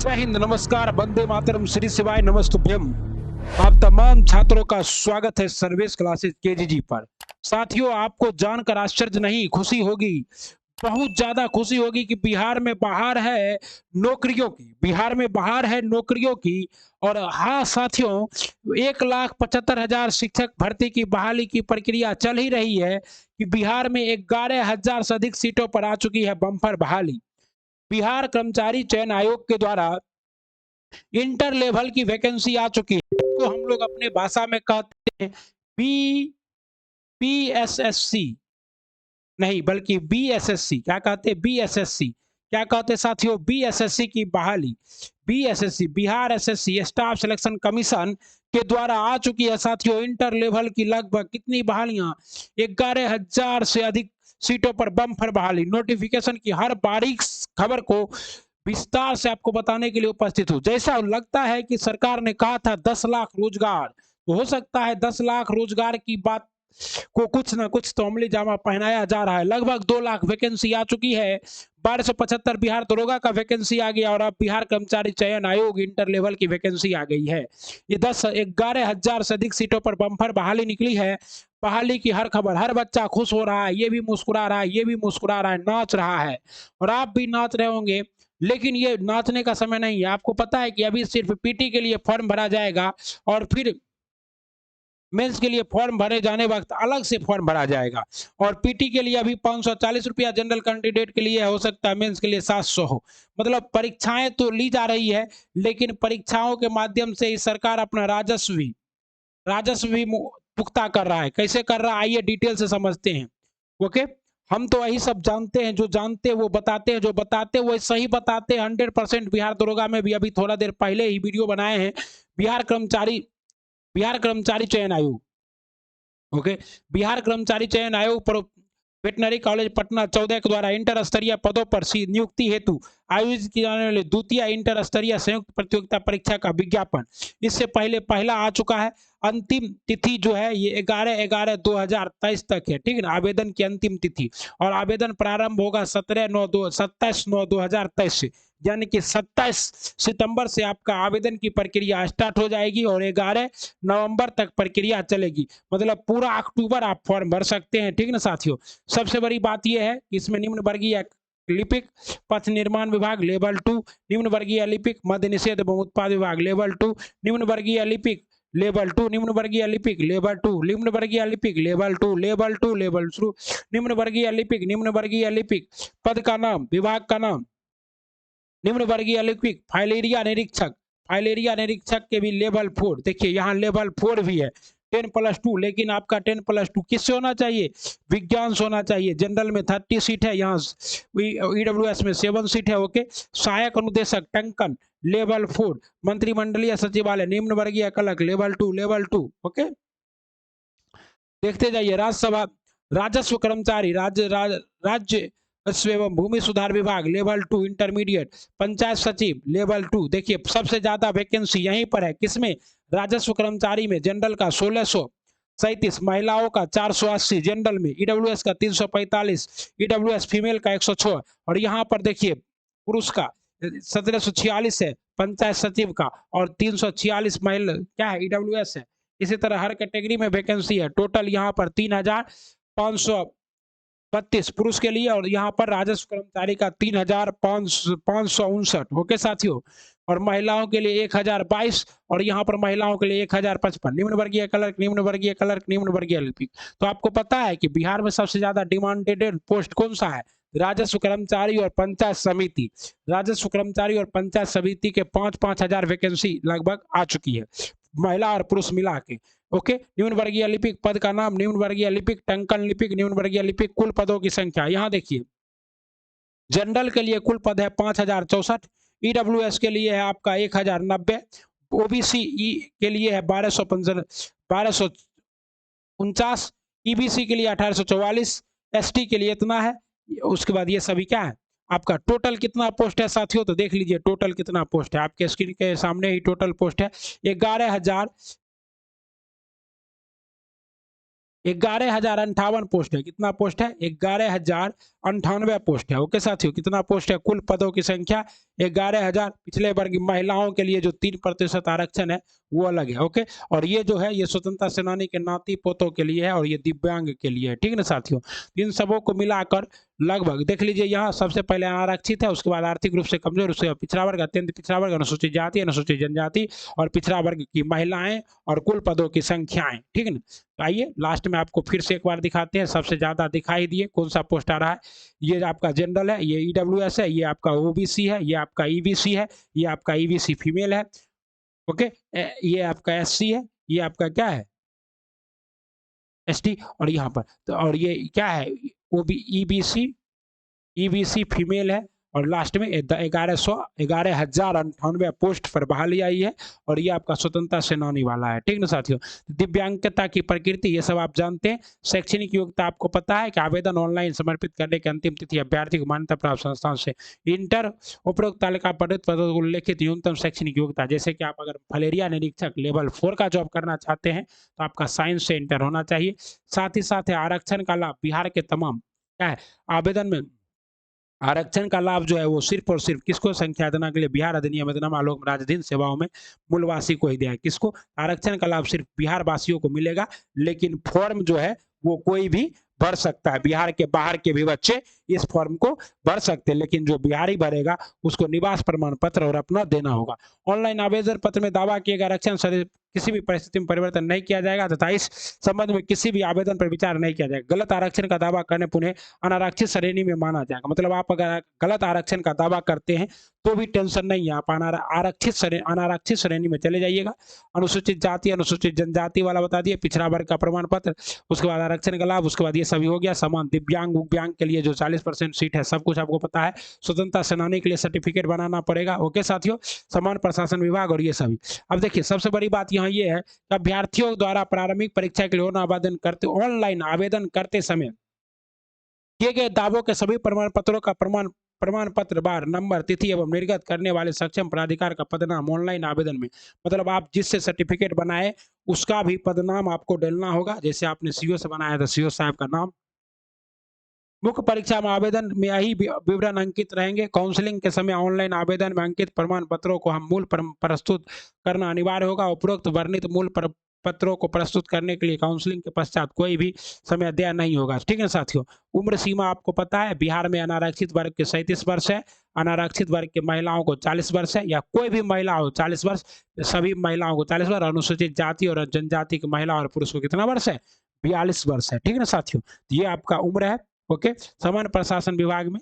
जय हिंद, नमस्कार, वंदे मातरम, श्री शिवाय नमस्तुभ्यम। आप तमाम छात्रों का स्वागत है सर्विस क्लासेस केजीजी पर। साथियों, आपको जानकर आश्चर्य नहीं खुशी होगी, बहुत ज्यादा खुशी होगी कि बिहार में बहार है नौकरियों की। बिहार में बहार है नौकरियों की। और हाँ साथियों, 1,75,000 शिक्षक भर्ती की बहाली की प्रक्रिया चल ही रही है कि बिहार में 11,000 से अधिक सीटों पर आ चुकी है बम्पर बहाली। बिहार कर्मचारी चयन आयोग के द्वारा इंटर लेवल की वैकेंसी आ चुकी है, तो हम लोग अपने भाषा में कहते हैं बी पीएसएससी, नहीं बल्कि बीएसएससी। क्या कहते हैं? बीएसएससी। क्या कहते हैं साथियों? बीएसएससी की बहाली। BSSC Bihar SSC staff selection commission के द्वारा आ चुकी है साथियों इंटर लेवल की लगभग कितनी बहालियां? 11,000 से अधिक सीटों पर बम्पर बहाली। नोटिफिकेशन की हर बारीक खबर को विस्तार से आपको बताने के लिए उपस्थित हूं। जैसा लगता है कि सरकार ने कहा था 10 लाख रोजगार, तो हो सकता है 10 लाख रोजगार की बात को कुछ ना कुछ तो अमली जामा पहनाया जा रहा है। लगभग 2 लाख वैकेंसी आ चुकी है। 1275 बिहार दरोगा का वैकेंसी आ गया और अब बिहार कर्मचारी चयन आयोग इंटर लेवल की वैकेंसी आ गई है। ये 11,000 से अधिक सीटों पर बम्पर बहाली निकली है। बहाली की हर खबर, हर बच्चा खुश हो रहा है, ये भी मुस्कुरा रहा है, ये भी मुस्कुरा रहा है, नाच रहा है और आप भी नाच रहे होंगे। लेकिन ये नाचने का समय नहीं है। आपको पता है कि अभी सिर्फ पीटी के लिए फॉर्म भरा जाएगा और फिर मेंस के लिए फॉर्म भरे जाने वक्त अलग से फॉर्म भरा जाएगा। और पीटी के लिए अभी 540 रुपया जनरल कैंडिडेट के लिए, हो सकता है मेंस के लिए 700 हो। मतलब परीक्षाएं तो ली जा रही है, लेकिन परीक्षाओं के माध्यम से ही सरकार अपना राजस्व भी पुख्ता कर रहा है। कैसे कर रहा है आइए डिटेल से समझते हैं। ओके, हम तो वही सब जानते हैं, जो जानते हैं वो बताते हैं, जो बताते हैं वो सही बताते हैं 100%। बिहार दरोगा में भी अभी थोड़ा देर पहले ही वीडियो बनाए हैं। बिहार कर्मचारी बिहार कर्मचारी चयन आयोग, ओके, बिहार कर्मचारी चयन आयोग पर वेटनरी कॉलेज पटना 14 के द्वारा इंटर स्तरीय पदों पर नियुक्ति हेतु आयोजित की जाने वाली द्वितीय इंटर स्तरीय संयुक्त प्रतियोगिता परीक्षा का विज्ञापन इससे पहले पहला आ चुका है। अंतिम तिथि जो है ये 11/11/2023 तक है, ठीक है ना, आवेदन की अंतिम तिथि। और आवेदन प्रारंभ होगा 27/9 से, यानी कि 27 सितंबर से आपका आवेदन की प्रक्रिया स्टार्ट हो जाएगी और 11 नवंबर तक प्रक्रिया चलेगी। मतलब पूरा अक्टूबर आप फॉर्म भर सकते हैं, ठीक ना साथियों। सबसे बड़ी बात यह है कि इसमें निम्न वर्गीय लिपिक पथ निर्माण विभाग लेवल 2, निम्न वर्गीय लिपिक मद्य निषेध एवं उत्पाद विभाग लेवल 2, निम्न वर्गीय लिपिक लेवल 2, निम्न वर्गीय लिपिक लेवल 2, निम्न वर्गीय लिपिक लेवल 2, लेवल 2 लेवल 2, निम्न वर्गीय लिपिक पद का नाम, विभाग का नाम, निम्न वर्गीय लिपिक फाइलेरिया निरीक्षक के भी लेवल 4। देखिए यहाँ लेवल 4 भी है, 10+2। लेकिन आपका 10+2 किससे होना चाहिए? विज्ञान से होना चाहिए। जनरल में 30 सीट है, यहाँ ईडब्ल्यूएस में 7 सीट है। ओके, सहायक अनुदेशक टंकन लेवल 4, मंत्रिमंडलीय सचिवालय निम्न वर्गीय कलक लेवल 2, लेवल 2। ओके, देखते जाइए। राज्यसभा राजस्व कर्मचारी राज्य एवं भूमि सुधार विभाग लेवल 2 इंटरमीडिएट, पंचायत सचिव लेवल 2। देखिए सबसे ज्यादा वैकेंसी यहीं पर है, किसमें? राजस्व कर्मचारी में। जनरल का 1637, महिलाओं का 480, जनरल में। ईडब्ल्यूएस का 345, ईडब्ल्यूएस फीमेल का 106। और यहाँ पर देखिए पुरुष का 1746 है पंचायत सचिव का, और 346 महिला क्या है? ईडब्ल्यूएस है। इसी तरह हर कैटेगरी में वैकेंसी है। टोटल यहाँ पर 3,532 पुरुष के लिए, और यहाँ पर राजस्व कर्मचारी का 3,559। ओके साथियों, और महिलाओं के लिए 1,022, और यहाँ पर महिलाओं के लिए 1,055। निम्न वर्गीय क्लर्क, निम्न वर्गीय क्लर्क, निम्न वर्गीय लिपिक। तो आपको पता है कि बिहार में सबसे ज्यादा डिमांडेड पोस्ट कौन सा है? राजस्व कर्मचारी और पंचायत समिति। राजस्व कर्मचारी और पंचायत समिति के 5-5 हजार वैकेंसी लगभग आ चुकी है, महिला और पुरुष मिला के। ओके, निम्न वर्गीय लिपिक पद का नाम, निम्न वर्गीय लिपिक, टंकन लिपिक, निम्न वर्गीय लिपिक। कुल पदों की संख्या यहाँ देखिए। जनरल के लिए कुल पद है 5,064, ईडब्ल्यूएस के लिए है आपका 1,090, ओबीसी के लिए है 1249, ईबीसी के लिए 1844, एसटी के लिए इतना है। उसके बाद ये सभी क्या है आपका? टोटल कितना पोस्ट है साथियों? तो देख लीजिए टोटल कितना पोस्ट है, आपके स्क्रीन के सामने ही टोटल पोस्ट है 11,000 11,058 पोस्ट है। कितना पोस्ट है? 11,098 पोस्ट है। ओके साथियों, कितना पोस्ट है? कुल पदों की संख्या 11,000। पिछले वर्ग महिलाओं के लिए जो 3% आरक्षण है वो अलग है। ओके, और ये जो है ये स्वतंत्रता सेनानी के नाती पोतों के लिए है और ये दिव्यांग के लिए है। ठीक है ना साथियों, इन सबों को मिलाकर लगभग देख लीजिए, यहाँ सबसे पहले आरक्षित है, उसके बाद आर्थिक रूप से कमजोर, उसके बाद पिछड़ा वर्ग, अत्यंत पिछड़ा वर्ग, अनुसूचित जाति, अनुसूचित जनजाति और पिछड़ा वर्ग की महिलाएं और कुल पदों की संख्याएं। ठीक है ना, तो आइए लास्ट में आपको फिर से एक बार दिखाते हैं। सबसे ज्यादा दिखाई दिए कौन सा पोस्ट आ रहा है? ये आपका जनरल है, ये ईडब्ल्यूएस है, ये आपका ओबीसी है, ये आपका ईबीसी है, ये आपका ईबीसी फीमेल है। ओके, ये आपका एससी है, ये आपका क्या है? एसटी। और यहाँ पर तो और ये क्या है? ओबी ईबीसी, ईबीसी फीमेल है। और लास्ट में 11,098 पोस्ट पर बहाली आई है और ये आपका स्वतंत्रता सेनानी वाला है। ठीक ना साथियों, दिव्यांगता की प्रकृति ये सब आप जानते हैं। शैक्षणिक योग्यता आपको पता है कि आवेदन ऑनलाइन समर्पित करने की अंतिम तिथि अभ्यर्थी को मान्यता प्राप्त संस्थान से इंटर उपरोक्त तालिका पठित पदों को उल्लेखित न्यूनतम शैक्षणिक योग्यता, जैसे कि आप अगर फलेरिया निरीक्षक लेवल 4 का जॉब करना चाहते हैं तो आपका साइंस से इंटर होना चाहिए। साथ ही साथ आरक्षण का लाभ बिहार के तमाम क्या है आवेदन में आरक्षण का लाभ जो है वो सिर्फ और सिर्फ किसको? संख्या गणना के लिए बिहार अधिनियम अधिनियम आलोक राजधीन सेवाओं में मूलवासी को ही दिया है। किसको? आरक्षण का लाभ सिर्फ बिहार वासियों को मिलेगा, लेकिन फॉर्म जो है वो कोई भी भर सकता है। बिहार के बाहर के भी बच्चे इस फॉर्म को भर सकते हैं, लेकिन जो बिहारी भरेगा उसको निवास प्रमाण पत्र और अपना देना होगा। ऑनलाइन आवेदन पत्र में दावा किए गए आरक्षण किसी भी परिस्थिति में परिवर्तन नहीं किया जाएगा तथा इस संबंध में किसी भी आवेदन पर विचार नहीं किया जाएगा। गलत आरक्षण का दावा करने पर उन्हें अनारक्षित श्रेणी में माना जाएगा। मतलब आप अगर गलत आरक्षण का दावा करते हैं तो भी टेंशन नहीं है, आप अनारक्षित श्रेणी में चले जाइएगा। अनुसूचित जाति अनुसूचित जनजाति वाला बता दिए, पिछड़ा वर्ग का प्रमाण पत्र, उसके बाद आरक्षण का लाभ, उसके बाद ये सभी हो गया। समान दिव्यांग उव्यांग के लिए जो 40% सीट है सब कुछ आपको पता है। स्वतंत्रता सेनानी के लिए सर्टिफिकेट बनाना पड़ेगा। ओके साथियों, समान प्रशासन विभाग और ये सभी। अब देखिए सबसे बड़ी बात यहाँ ये है कि अभ्यर्थियों द्वारा प्रारंभिक परीक्षा के लिए ऑनलाइन आवेदन करते समय किए गए दावों के सभी प्रमाण पत्रों का प्रमाण पत्र बार नंबर तिथि एवं निर्गत करने वाले सक्षम प्राधिकार का पदनाम ऑनलाइन आवेदन में, मतलब आप जिससे सर्टिफिकेट बनाए उसका भी पदनाम आपको डालना होगा। जैसे आपने सीओ से बनाया था, सीओ साहब का नाम। मुख्य परीक्षा में आवेदन में यही विवरण अंकित रहेंगे। काउंसलिंग के समय ऑनलाइन आवेदन में अंकित प्रमाण पत्रों को हम मूल प्रस्तुत करना अनिवार्य होगा। उपरोक्त वर्णित मूल पत्रों को प्रस्तुत करने के लिए काउंसलिंग के पश्चात कोई भी समय देय नहीं होगा। ठीक है साथियों, उम्र सीमा आपको पता है, बिहार में अनारक्षित वर्ग के 37 वर्ष है, अनारक्षित वर्ग के महिलाओं को 40 वर्ष है, या कोई भी महिला हो 40 वर्ष, सभी महिलाओं को 40 वर्ष। अनुसूचित जाति और जनजाति की महिला और पुरुष को कितना वर्ष है? 42 वर्ष है। ठीक है ना साथियों, ये आपका उम्र है। ओके, समान प्रशासन विभाग में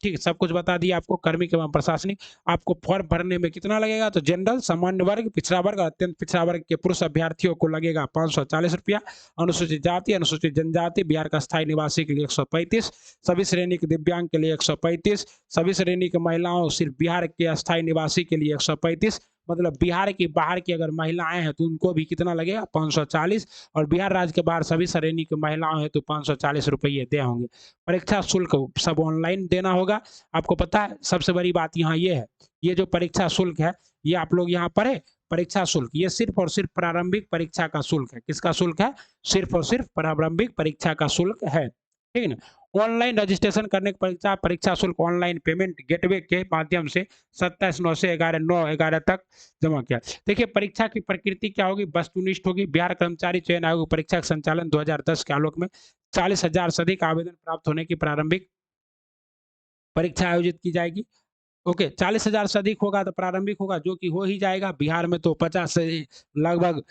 ठीक है, सब कुछ बता दिया आपको। कर्मिक एवं प्रशासनिक आपको फॉर्म भरने में कितना लगेगा? तो जनरल, सामान्य वर्ग, पिछड़ा वर्ग और अत्यंत पिछड़ा वर्ग के पुरुष अभ्यर्थियों को लगेगा 540 रुपया। अनुसूचित जाति अनुसूचित जनजाति बिहार का स्थायी निवासी के लिए 135, सभी श्रेणी के दिव्यांग के लिए 135, सभी श्रेणी के महिलाओं सिर्फ बिहार के अस्थायी निवासी के लिए 135, मतलब बिहार की बाहर की अगर महिलाएं हैं तो उनको भी कितना लगेगा? 540, और बिहार राज्य के बाहर सभी श्रेणी की महिलाएं हैं तो 540 रुपये दे होंगे। परीक्षा शुल्क सब ऑनलाइन देना होगा। आपको पता है सबसे बड़ी बात यहाँ ये है, ये जो परीक्षा शुल्क है ये आप लोग यहाँ पढ़े, परीक्षा शुल्क ये सिर्फ और सिर्फ प्रारंभिक परीक्षा का शुल्क है। किसका शुल्क है? सिर्फ और सिर्फ प्रारंभिक परीक्षा का शुल्क है। ठीक है ना, ऑनलाइन रजिस्ट्रेशन करने की परीक्षा शुल्क ऑनलाइन पेमेंट गेटवे के माध्यम से 27/9 से 11/9/11 तक जमा किया। देखिए परीक्षा की प्रकृति क्या होगी? वस्तुनिष्ठ होगी। बिहार कर्मचारी चयन आयोग परीक्षा के संचालन 2010 के आलोक में 40,000 से अधिक आवेदन प्राप्त होने की प्रारंभिक परीक्षा आयोजित की जाएगी। ओके, 40,000 से अधिक होगा तो प्रारंभिक होगा, जो कि हो ही जाएगा। बिहार में तो 50 से लगभग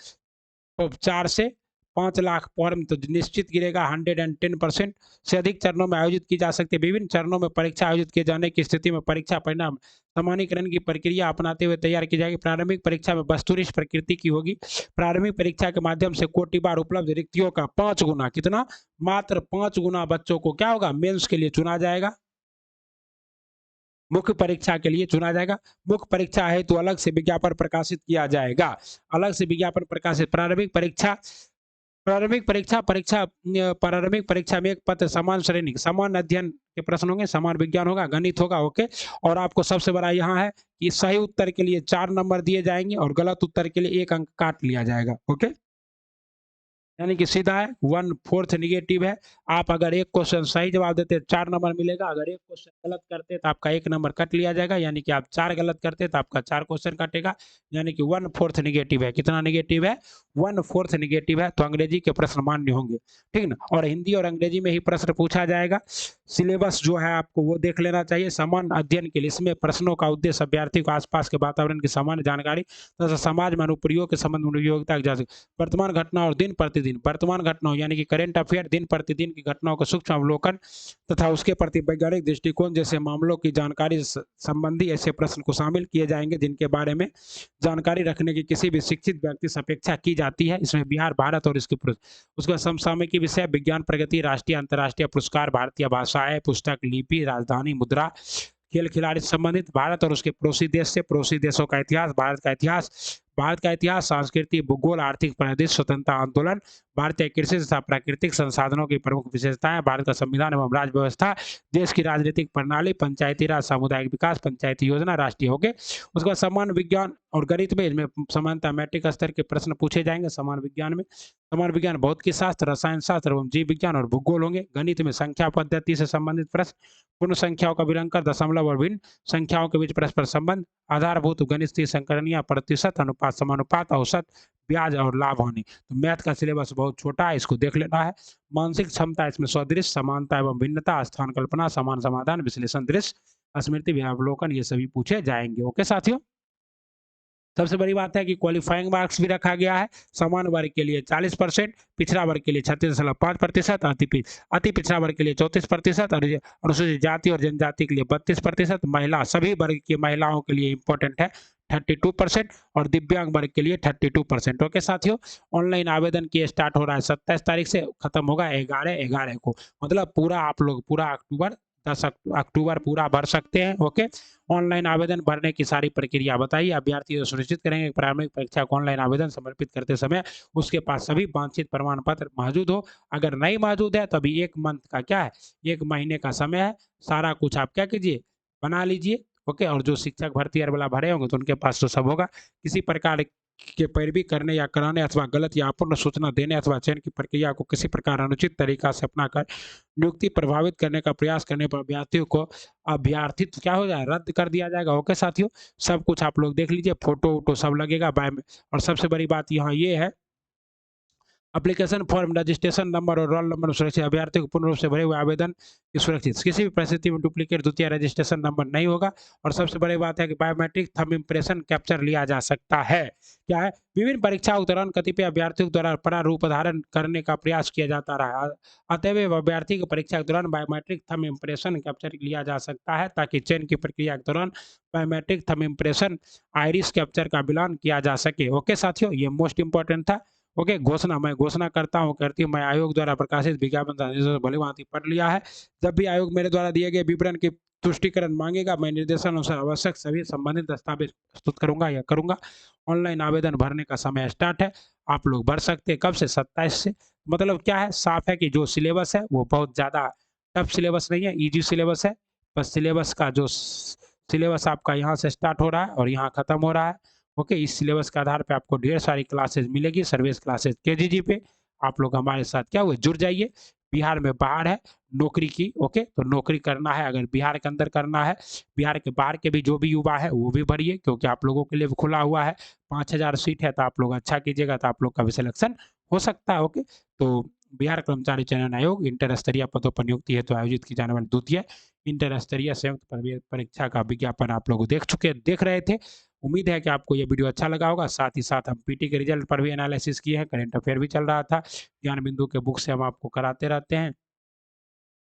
4 से 5 लाख फॉर्म तो निश्चित गिरेगा। 110% से अधिक चरणों में आयोजित की जा सकती है। विभिन्न चरणों में परीक्षा आयोजित किए जाने की स्थिति में परीक्षा परिणाम सामान्यकरण की प्रक्रिया अपनाते हुए तैयार की जाएगी। प्रारंभिक परीक्षा में वस्तुनिष्ठ प्रकृति की होगी। प्रारंभिक परीक्षा के माध्यम से कोटि बार उपलब्ध रिक्तियों का 5 गुना, कितना? मात्र 5 गुना बच्चों को क्या होगा? मेंस के लिए चुना जाएगा, मुख्य परीक्षा के लिए चुना जाएगा। मुख्य परीक्षा है तो अलग से विज्ञापन प्रकाशित किया जाएगा, अलग से विज्ञापन प्रकाशित। प्रारंभिक परीक्षा में एक पत्र समान श्रेणी समान अध्ययन के प्रश्न होंगे, समान विज्ञान होगा, गणित होगा। ओके, और आपको सबसे बड़ा यहाँ है कि सही उत्तर के लिए 4 नंबर दिए जाएंगे और गलत उत्तर के लिए 1 अंक काट लिया जाएगा। ओके, यानी कि सीधा है, 1/4 निगेटिव है। आप अगर एक क्वेश्चन सही जवाब देते हैं 4 नंबर मिलेगा, अगर एक क्वेश्चन गलत करते तो आपका 1 नंबर कट लिया जाएगा, यानी कि आप 4 गलत करते तो आपका 4 क्वेश्चन कटेगा, यानी कि 1/4 निगेटिव है। कितना निगेटिव है? 1/4 निगेटिव है। तो अंग्रेजी के प्रश्न मान्य होंगे, ठीक ना? और हिंदी और अंग्रेजी में ही प्रश्न पूछा जाएगा। सिलेबस जो है आपको वो देख लेना चाहिए। सामान्य अध्ययन के लिए इसमें प्रश्नों का उद्देश्य अभ्यर्थी को आसपास के वातावरण की सामान्य जानकारी तथा समाज में अनुप्रयोग के संबंध में उपयोगिता की जा सकती। वर्तमान घटना और दिन प्रतिदिन, वर्तमान घटनाओं यानी कि करंट अफेयर, दिन प्रतिदिन की घटनाओं का सूक्ष्म अवलोकन तथा उसके प्रति वैज्ञानिक दृष्टिकोण जैसे मामलों की जानकारी संबंधी ऐसे प्रश्न को शामिल किए जाएंगे जिनके बारे में जानकारी रखने की किसी भी शिक्षित व्यक्ति से अपेक्षा की जाती है। इसमें बिहार, भारत और इसके उसका समसामयिकी विषय विज्ञान प्रगति, राष्ट्रीय अंतर्राष्ट्रीय पुरस्कार, भारतीय भाषाएं, पुस्तक, लिपि, राजधानी, मुद्रा, खेल खिलाड़ी से संबंधित, भारत और उसके पड़ोसी देश से, पड़ोसी देशों का इतिहास, भारत का इतिहास, संस्कृति, भूगोल, आर्थिक परिदृश्य, स्वतंत्रता आंदोलन, भारतीय कृषि तथा प्राकृतिक संसाधनों की प्रमुख विशेषताएं, भारत का संविधान एवं राज्य व्यवस्था, देश की राजनीतिक प्रणाली, पंचायती राज, सामुदायिक विकास, पंचायती योजना, राष्ट्रीय हो गए। उसके बाद सामान्य विज्ञान और गणित में इसमें समानता मैट्रिक स्तर के प्रश्न पूछे जाएंगे। सामान्य विज्ञान में सामान्य विज्ञान भौतिकी शास्त्र, रसायन शास्त्र एवं जीव विज्ञान और भूगोल होंगे। गणित में संख्या पद्धति से संबंधित प्रश्न, पूर्ण संख्याओं का विलंकर, दशमलव और भिन्न संख्याओं के बीच परस्पर संबंध, आधारभूत गणितीय संकलनियां, प्रतिशत, अनुपात, समानुपात, औसत, ब्याज और लाभ हानि। तो मैथ का सिलेबस बहुत छोटा है, इसको देख लेना है। मानसिक क्षमता, इसमें सदृश, समानता एवं भिन्नता, स्थान कल्पना, समान समाधान, विश्लेषण दृश्य, स्मृति, अवलोकन, ये सभी पूछे जाएंगे। ओके साथियों, सबसे बड़ी बात है कि क्वालिफाइंग मार्क्स भी रखा गया है। सामान्य वर्ग के लिए 40%, पिछड़ा वर्ग के लिए 36.5%, अति पिछड़ा वर्ग के लिए 34% और अनुसूचित जाति और जनजाति के लिए 32%, महिला सभी वर्ग की महिलाओं के लिए इंपॉर्टेंट है 32% और दिव्यांग वर्ग के लिए 32%। ओके साथियों, ऑनलाइन आवेदन की स्टार्ट हो रहा है 27 तारीख से, खत्म होगा 11/11 को। मतलब पूरा आप लोग पूरा अक्टूबर 10 अक्टूबर पूरा भर सकते हैं। ओके, ऑनलाइन आवेदन भरने की सारी प्रक्रिया बताइए। अभ्यर्थी सुनिश्चित करेंगे कि प्रारंभिक परीक्षा को ऑनलाइन आवेदन समर्पित करते समय उसके पास सभी वांछित प्रमाण पत्र मौजूद हो। अगर नहीं मौजूद है तो अभी 1 मंथ का क्या है, 1 महीने का समय है। सारा कुछ आप क्या कीजिए, बना लीजिए। ओके, और जो शिक्षक भर्ती वाला भरे होंगे तो उनके पास तो सब होगा। किसी प्रकार के पैरवी करने या कराने अथवा गलत या अपूर्ण सूचना देने अथवा चयन की प्रक्रिया को किसी प्रकार अनुचित तरीका से अपनाकर नियुक्ति प्रभावित करने का प्रयास करने पर अभ्यर्थियों को अभ्यर्थित्व क्या हो जाए, रद्द कर दिया जाएगा। ओके साथियों, सब कुछ आप लोग देख लीजिए, फोटो वोटो सब लगेगा बाय में। और सबसे बड़ी बात यहाँ ये है, एप्लीकेशन फॉर्म, रजिस्ट्रेशन नंबर और रोल नंबर सुरक्षित, अभ्यर्थी को पूर्ण रूप से भरे हुए आवेदन की सुरक्षित, किसी भी परिस्थिति में डुप्लीकेट द्वितीय रजिस्ट्रेशन नंबर नहीं होगा। और सबसे बड़ी बात है कि बायोमेट्रिक थंब इम्प्रेशन कैप्चर लिया जा सकता है। क्या है, विभिन्न परीक्षाओं के दौरान कतिपय अभ्यर्थियों द्वारा प्रारूप धारण करने का प्रयास किया जाता रहा, अतएव अभ्यर्थी की परीक्षा के दौरान बायोमेट्रिक थंब इम्प्रेशन कैप्चर लिया जा सकता है ताकि चयन की प्रक्रिया के दौरान biometric thumb impression iris capture का मिलान किया जा सके। ओके साथियों, ये मोस्ट इंपॉर्टेंट था। ओके, घोषणा मैं घोषणा करती हूँ, मैं आयोग द्वारा प्रकाशित विज्ञापन भलीभांति पढ़ लिया है। जब भी आयोग मेरे द्वारा दिए गए विवरण की तुष्टिकरण मांगेगा, मैं निर्देशानुसार आवश्यक सभी संबंधित दस्तावेज प्रस्तुत करूंगा या करूंगा। ऑनलाइन आवेदन भरने का समय स्टार्ट है, आप लोग भर सकते हैं। कब से? 27 से। मतलब क्या है, साफ है कि जो सिलेबस है वो बहुत ज़्यादा टफ सिलेबस नहीं है, ईजी सिलेबस है। बस सिलेबस का जो सिलेबस आपका यहाँ से स्टार्ट हो रहा है और यहाँ खत्म हो रहा है। ओके, इस सिलेबस के आधार पे आपको ढेर सारी क्लासेस मिलेगी, सर्विस क्लासेस केजीजी पे। आप लोग हमारे साथ क्या हुए, जुड़ जाइए। बिहार में बाहर है नौकरी की, ओके, तो नौकरी करना है, अगर बिहार के अंदर करना है, बिहार के बाहर के भी जो भी युवा है वो भी भरिए, क्योंकि आप लोगों के लिए भी खुला हुआ है। 5000 सीट है, तो आप लोग अच्छा कीजिएगा तो आप लोग का भी सिलेक्शन हो सकता है। ओके, तो बिहार कर्मचारी चयन आयोग इंटर स्तरीय पदों पर नियुक्ति हेतु आयोजित की जाने वाली द्वितीय इंटर स्तरीय संयुक्त परीक्षा का विज्ञापन आप लोग देख रहे थे। उम्मीद है कि आपको ये वीडियो अच्छा लगा होगा। साथ ही साथ हम पीटी के रिजल्ट पर भी एनालिसिस किए हैं, करंट अफेयर भी चल रहा था, ज्ञान बिंदु के बुक से हम आपको कराते रहते हैं।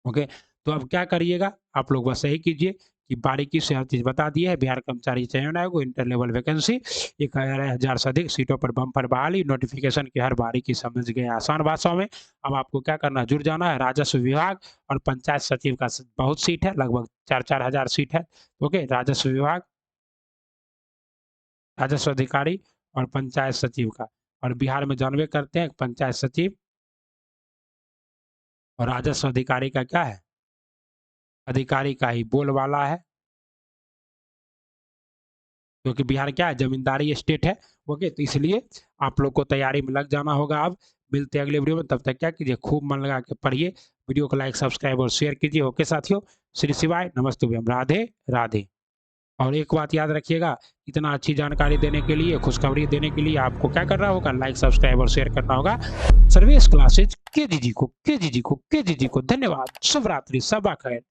ओके, तो अब क्या करिएगा, आप लोग बस यही कीजिए कि बारीकी से हर चीज़ बता दी है। बिहार कर्मचारी चयन आयोग इंटर लेवल वैकेंसी 11,000 से अधिक सीटों पर बम्पर बहाली, नोटिफिकेशन की हर बारीकी समझ गए आसान भाषाओं में। अब आपको क्या करना, जुड़ जाना है। राजस्व विभाग और पंचायत सचिव का बहुत सीट है, लगभग 4-4 हजार सीट है। ओके, राजस्व विभाग, राजस्व अधिकारी और पंचायत सचिव का। और बिहार में जानवे करते हैं पंचायत सचिव और राजस्व अधिकारी का क्या है, अधिकारी का ही बोलबाला है, क्योंकि बिहार क्या है, जमींदारी स्टेट है। ओके, तो इसलिए आप लोग को तैयारी में लग जाना होगा। अब मिलते हैं अगले वीडियो में, तब तक क्या कीजिए, खूब मन लगा के पढ़िए, वीडियो को लाइक सब्सक्राइब और शेयर कीजिए। ओके साथियों, श्री शिवाय नमस्तुभ्यम, राधे राधे। और एक बात याद रखिएगा, इतना अच्छी जानकारी देने के लिए, खुशखबरी देने के लिए आपको क्या करना होगा, लाइक सब्सक्राइब और शेयर करना होगा सर्वेश क्लासेज केजीजी को। धन्यवाद, शुभ रात्रि, सबा खैर।